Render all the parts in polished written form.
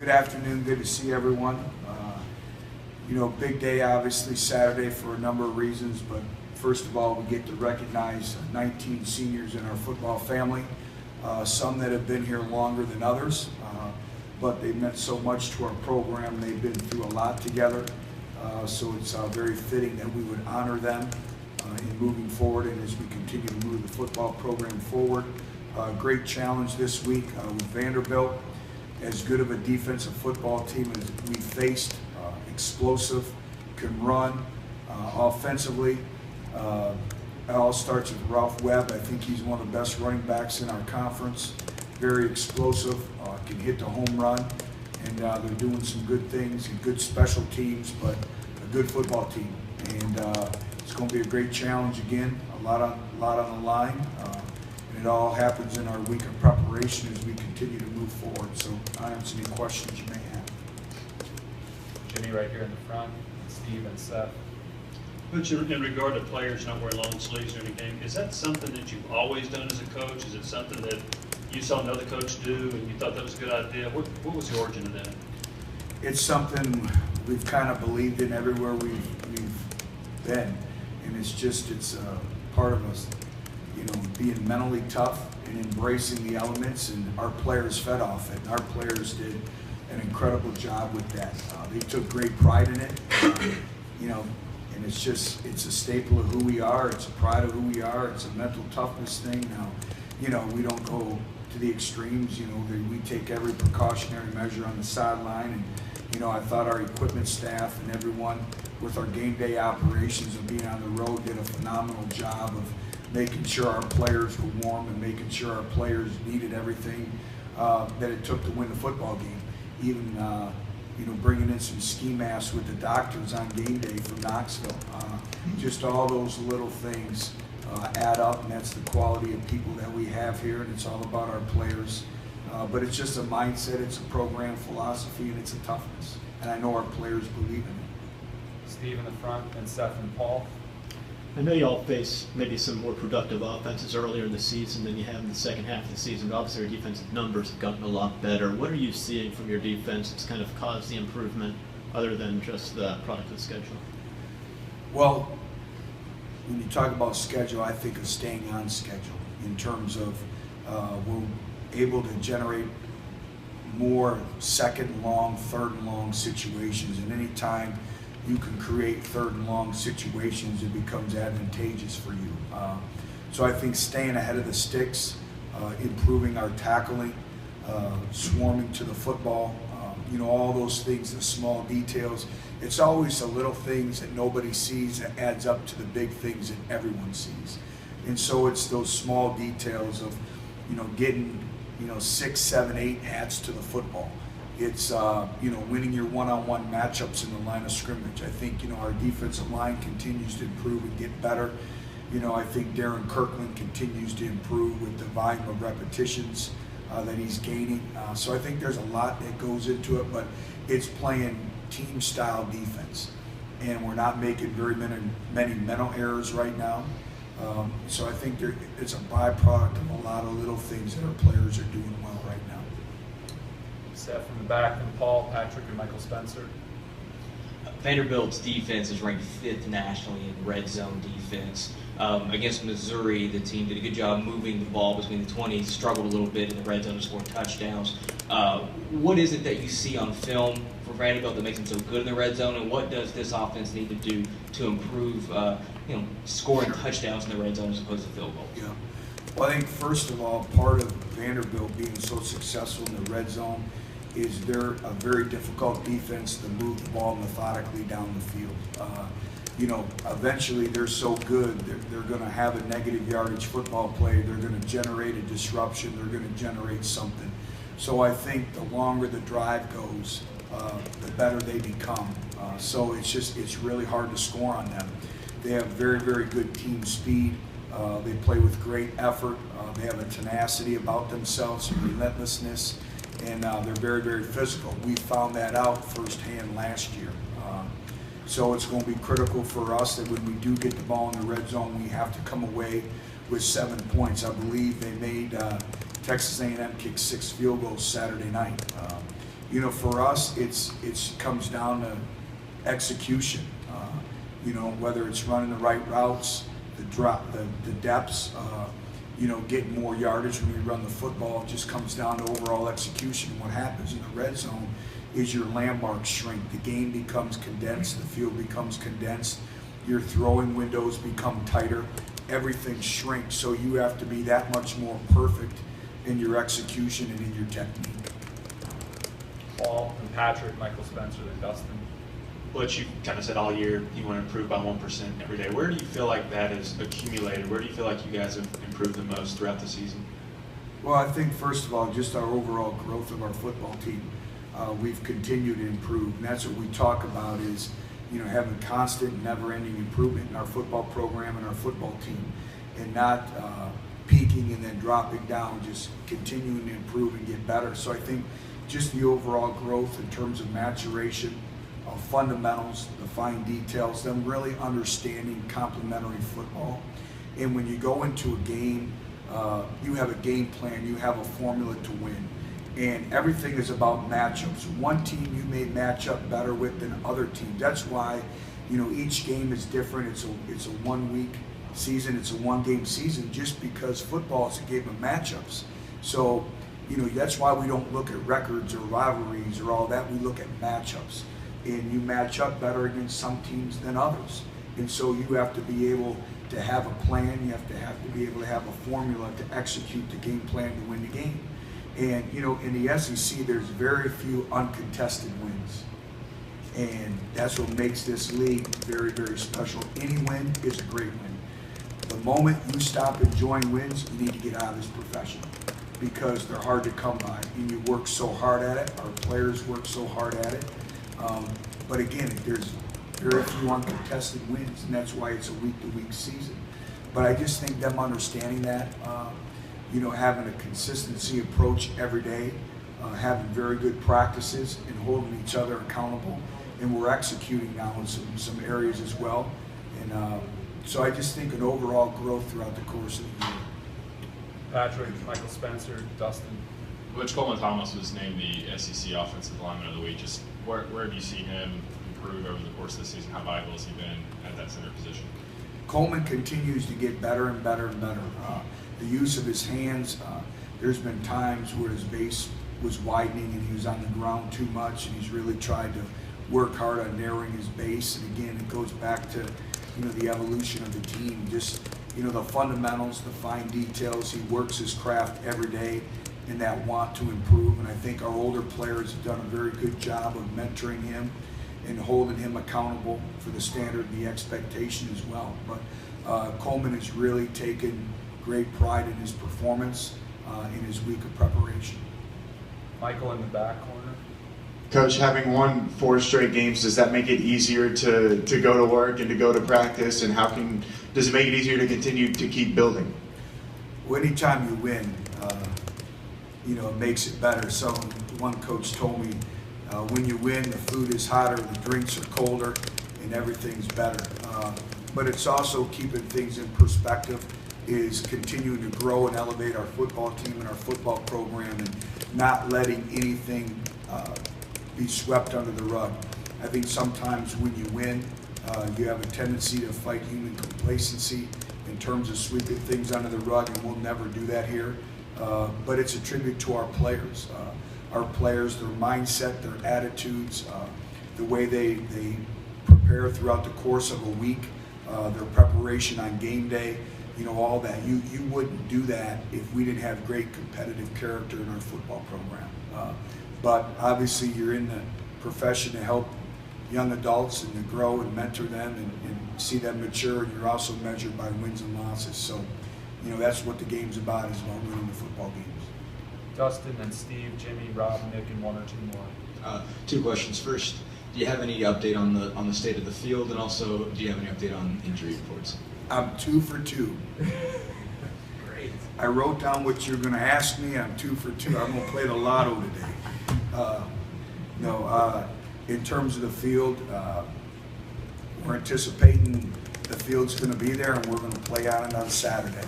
Good afternoon, good to see everyone. Big day obviously Saturday for a number of reasons, but first of all, we get to recognize 19 seniors in our football family, some that have been here longer than others, but they've meant so much to our program. They've been through a lot together, so it's very fitting that we would honor them in moving forward and as we continue to move the football program forward. Great challenge this week with Vanderbilt. As good of a defensive football team as we faced, explosive, can run offensively. It all starts with Ralph Webb. I think he's one of the best running backs in our conference. Very explosive, can hit the home run, and they're doing some good things and good special teams, but a good football team. And it's going to be a great challenge again. A lot on the line. It all happens in our week of preparation as we continue to move forward. So I answer any questions you may have. Jimmy right here in the front, Steve and Seth. Butch, in regard to players not wearing long sleeves or anything, is that something that you've always done as a coach? Is it something that you saw another coach do and you thought that was a good idea? What was the origin of that? It's something we've kind of believed in everywhere we've been, and it's part of us. Being mentally tough and embracing the elements, and our players fed off it. And our players did an incredible job with that. They took great pride in it, and it's a staple of who we are. It's a pride of who we are. It's a mental toughness thing. Now, we don't go to the extremes. We take every precautionary measure on the sideline, and I thought our equipment staff and everyone with our game day operations of being on the road did a phenomenal job of making sure our players were warm and making sure our players needed everything that it took to win the football game. Even bringing in some ski masks with the doctors on game day from Knoxville. Just all those little things add up, and that's the quality of people that we have here, and it's all about our players. But it's just a mindset, it's a program philosophy, and it's a toughness. And I know our players believe in it. Steve in the front and Seth and Paul. I know y'all face maybe some more productive offenses earlier in the season than you have in the second half of the season, but obviously your defensive numbers have gotten a lot better. What are you seeing from your defense that's kind of caused the improvement other than just the product of the schedule? Well, when you talk about schedule, I think of staying on schedule in terms of we're able to generate more second and long, third and long situations, and any time you can create third and long situations, it becomes advantageous for you. So I think staying ahead of the sticks, improving our tackling, swarming to the football, all those things, the small details. It's always the little things that nobody sees that adds up to the big things that everyone sees. And so it's those small details of, getting, 6, 7, 8 hats to the football. It's winning your one-on-one matchups in the line of scrimmage. I think our defensive line continues to improve and get better. I think Darren Kirkland continues to improve with the volume of repetitions that he's gaining. So I think there's a lot that goes into it, but it's playing team-style defense, and we're not making very many mental errors right now. So I think it's a byproduct of a lot of little things that our players are doing well right now. Seth from the back, and Paul, Patrick, and Michael Spencer. Vanderbilt's defense is ranked 5th nationally in red zone defense. Against Missouri, the team did a good job moving the ball between the 20s, struggled a little bit in the red zone to score touchdowns. What is it that you see on film for Vanderbilt that makes them so good in the red zone, and what does this offense need to do to improve scoring touchdowns in the red zone as opposed to field goals? Yeah. Well, I think first of all, part of Vanderbilt being so successful in the red zone is they're a very difficult defense to move the ball methodically down the field. Eventually they're so good, they're going to have a negative yardage football play, they're going to generate a disruption, they're going to generate something. So I think the longer the drive goes, the better they become. So it's really hard to score on them. They have very, very good team speed. They play with great effort. They have a tenacity about themselves, and relentlessness, and they're very, very physical. We found that out firsthand last year. So it's going to be critical for us that when we do get the ball in the red zone, we have to come away with 7 points. I believe they made Texas A&M kick 6 field goals Saturday night. you know, for us, it's comes down to execution. You know, whether it's running the right routes, the depths, you know, getting more yardage when we run the football. It just comes down to overall execution. What happens in the red zone is your landmarks shrink. The game becomes condensed. The field becomes condensed. Your throwing windows become tighter. Everything shrinks. So you have to be that much more perfect in your execution and in your technique. Paul and Patrick, Michael Spencer, then Dustin. Butch, you kind of said all year you want to improve by 1% every day. Where do you feel like that is accumulated? Where do you feel like you guys have improved the most throughout the season? Well, I think first of all, just our overall growth of our football team. We've continued to improve, and that's what we talk about is, you know, having constant, never-ending improvement in our football program and our football team, and not peaking and then dropping down, just continuing to improve and get better. So I think just the overall growth in terms of maturation, fundamentals, the fine details, them really understanding complementary football. And when you go into a game, you have a game plan, you have a formula to win. And everything is about matchups. One team you may match up better with than other teams. That's why, you know, each game is different. It's a 1 week season, it's a 1 game season, just because football is a game of matchups. So, you know, that's why we don't look at records or rivalries or all that. We look at matchups. And you match up better against some teams than others. And so you have to be able to have a plan, you have to be able to have a formula to execute the game plan to win the game. And, you know, in the SEC, there's very few uncontested wins. And that's what makes this league very, very special. Any win is a great win. The moment you stop enjoying wins, you need to get out of this profession, because they're hard to come by. And you work so hard at it, our players work so hard at it. But again, there's very few uncontested wins, and that's why it's a week-to-week season. But I just think them understanding that, you know, having a consistency approach every day, having very good practices and holding each other accountable, and we're executing now in some areas as well. And so I just think an overall growth throughout the course of the year. Patrick, Michael Spencer, Dustin. Butch Coleman Thomas was named the SEC Offensive Lineman of the Week. Just where have you seen him improve over the course of the season? How vital has he been at that center position? Coleman continues to get better and better and better. The use of his hands, there's been times where his base was widening and he was on the ground too much, and he's really tried to work hard on narrowing his base. And again, it goes back to, you know, the evolution of the team, just, you know, the fundamentals, the fine details. He works his craft every day in that want to improve, and I think our older players have done a very good job of mentoring him and holding him accountable for the standard and the expectation as well. But Coleman has really taken great pride in his performance in his week of preparation. Michael in the back corner. Coach, having won 4 straight games, does that make it easier to go to work and to go to practice? And does it make it easier to continue to keep building? Well, anytime you win, you know, it makes it better. One coach told me, when you win, the food is hotter, the drinks are colder, and everything's better. But it's also keeping things in perspective, is continuing to grow and elevate our football team and our football program, and not letting anything be swept under the rug. I think sometimes when you win, you have a tendency to fight human complacency in terms of sweeping things under the rug, and we'll never do that here. But it's a tribute to our players. Our players, their mindset, their attitudes, the way they prepare throughout the course of a week, their preparation on game day, you know, all that. You wouldn't do that if we didn't have great competitive character in our football program. But obviously you're in the profession to help young adults and to grow and mentor them and see them mature, and you're also measured by wins and losses. So, you know, that's what the game's about, is about winning the football games. Dustin, then Steve, Jimmy, Rob, Nick, and 1 or 2 more. 2 questions. First, do you have any update on the state of the field, and also do you have any update on injury reports? I'm 2 for 2. Great. I wrote down what you're going to ask me. I'm 2 for 2. I'm going to play the lotto today. In terms of the field, we're anticipating the field's going to be there, and we're going to play on it on Saturday.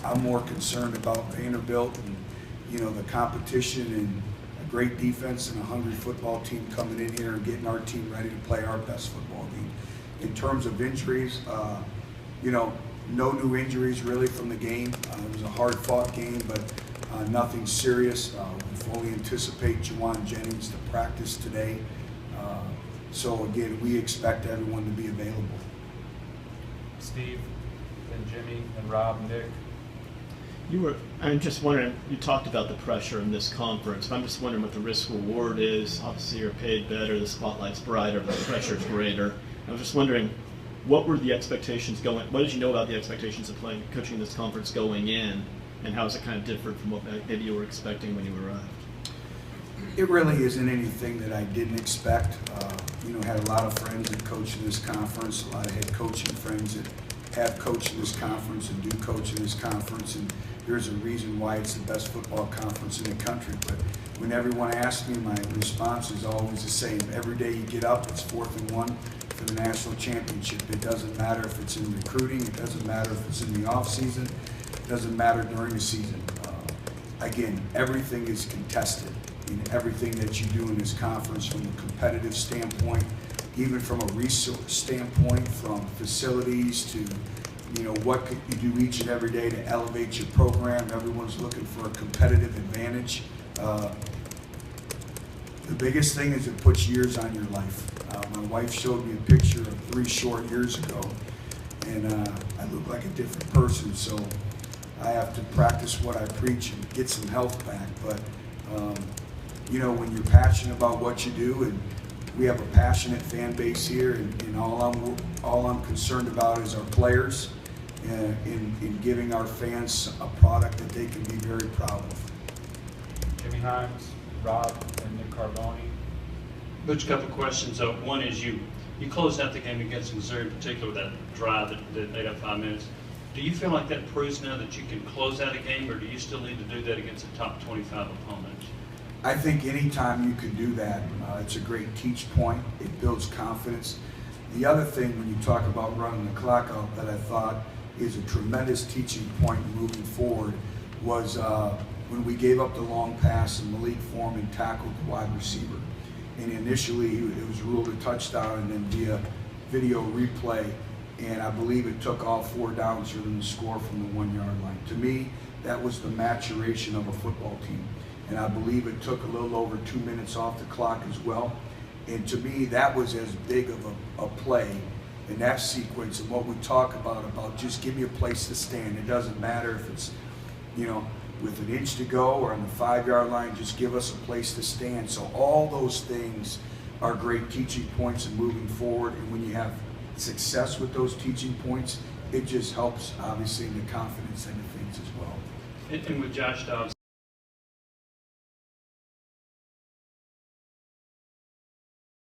I'm more concerned about Vanderbilt and, you know, the competition, and a great defense and a hungry football team coming in here and getting our team ready to play our best football game. In terms of injuries, you know, no new injuries really from the game. It was a hard-fought game, but nothing serious. We fully anticipate Juwan Jennings to practice today. So again, we expect everyone to be available. Steve, then Jimmy, and Rob, Nick. I'm just wondering, you talked about the pressure in this conference. I'm just wondering what the risk reward is. Obviously, you're paid better, the spotlight's brighter, the pressure's greater. I was just wondering, what were the expectations what did you know about the expectations of coaching this conference going in, and how is it kind of different from what maybe you were expecting when you arrived? It really isn't anything that I didn't expect. You know, had a lot of friends that coach in this conference, a lot of head coaching friends that have coached in this conference and do coach in this conference, and there's a reason why it's the best football conference in the country. But when everyone asks me, my response is always the same. Every day you get up, it's 4th and 1 for the national championship. It doesn't matter if it's in recruiting, it doesn't matter if it's in the off season, it doesn't matter during the season. Again, everything is contested in everything that you do in this conference, from a competitive standpoint, even from a resource standpoint, from facilities to, you know, what could you do each and every day to elevate your program. Everyone's looking for a competitive advantage. The biggest thing is it puts years on your life. My wife showed me a picture of 3 short years ago, and I look like a different person, so I have to practice what I preach and get some health back. But you know, when you're passionate about what you do, and we have a passionate fan base here, and all I'm concerned about is our players, in giving our fans a product that they can be very proud of. Jimmy Himes, Rob, and Nick Carboni. Butch, a couple of questions. One is you closed out the game against Missouri, in particular with that drive that ate up 5 minutes. Do you feel like that proves now that you can close out a game, or do you still need to do that against a top 25 opponent? I think anytime you can do that, it's a great teach point. It builds confidence. The other thing when you talk about running the clock out that I thought is a tremendous teaching point moving forward was when we gave up the long pass and Malik Foreman tackled the wide receiver. And initially it was ruled a touchdown, and then via video replay, and I believe it took all 4 downs for them to score from the 1-yard line. To me, that was the maturation of a football team. And I believe it took a little over 2 minutes off the clock as well. And to me, that was as big of a play in that sequence. And what we talk about just give me a place to stand. It doesn't matter if it's, you know, with an inch to go or on the 5-yard line, just give us a place to stand. So all those things are great teaching points and moving forward. And when you have success with those teaching points, it just helps, obviously, in the confidence end of things as well. And with Josh Dobbs